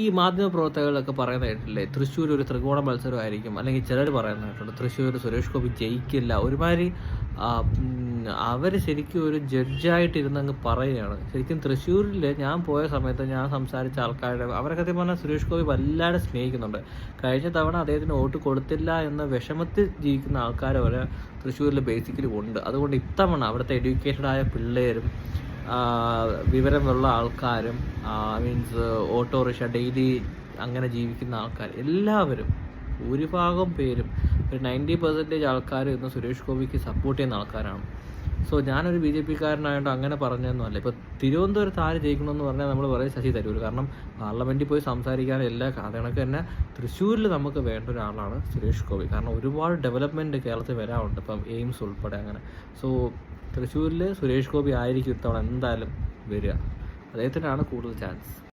ഈ മാധ്യമപ്രവർത്തകരൊക്കെ പറയുന്നത് കേട്ടില്ലേ, തൃശ്ശൂർ ഒരു ത്രികോണ മത്സരമായിരിക്കും, അല്ലെങ്കിൽ ചിലർ പറയുന്നത് കേട്ടിട്ടുണ്ട് തൃശ്ശൂർ സുരേഷ് ഗോപി ജയിക്കില്ല. ഒരുമാതിരി അവർ ശരിക്കും ഒരു ജഡ്ജായിട്ടിരുന്നങ്ങ് പറയുകയാണ്. ശരിക്കും തൃശ്ശൂരിൽ ഞാൻ പോയ സമയത്ത് ഞാൻ സംസാരിച്ച ആൾക്കാരുടെ അവരൊക്കെ സത്യം പറഞ്ഞാൽ സുരേഷ് ഗോപി വല്ലാതെ സ്നേഹിക്കുന്നുണ്ട്. കഴിഞ്ഞ തവണ അദ്ദേഹത്തിന് വോട്ട് കൊടുത്തില്ല എന്ന വിഷമത്തിൽ ജീവിക്കുന്ന ആൾക്കാർ വരെ തൃശ്ശൂരിൽ ബേസിക്കലി ഉണ്ട്. അതുകൊണ്ട് ഇത്തവണ അവിടുത്തെ എഡ്യൂക്കേറ്റഡായ പിള്ളേരും വിവരമുള്ള ആൾക്കാരും മീൻസ് ഓട്ടോറിക്ഷ ഡെയിലി അങ്ങനെ ജീവിക്കുന്ന ആൾക്കാർ എല്ലാവരും ഭൂരിഭാഗം പേരും ഒരു 90% ആൾക്കാർ ഇന്ന് സുരേഷ് ഗോപിക്ക് സപ്പോർട്ട് ചെയ്യുന്ന ആൾക്കാരാണ്. സോ ഞാനൊരു BJP കാരനായതുകൊണ്ട് അങ്ങനെ പറഞ്ഞതൊന്നുമല്ല. ഇപ്പോൾ തിരുവനന്തപുരത്ത് ആര് ജയിക്കണമെന്ന് പറഞ്ഞാൽ നമ്മൾ പറയും ശശി തരൂർ. കാരണം പാർലമെൻറ്റിൽ പോയി സംസാരിക്കാൻ എല്ലാ കണക്ക് തന്നെ തൃശ്ശൂരിൽ നമുക്ക് വേണ്ട ഒരാളാണ് സുരേഷ് ഗോപി. കാരണം ഒരുപാട് ഡെവലപ്മെൻറ്റ് കേരളത്തിൽ വരാറുണ്ട്, ഇപ്പം എയിംസ് ഉൾപ്പെടെ അങ്ങനെ. സോ തൃശ്ശൂരിൽ സുരേഷ് ഗോപി ആയിരിക്കും ഇത്തവണ എന്തായാലും വരിക. അദ്ദേഹത്തിനാണ് കൂടുതൽ ചാൻസ്.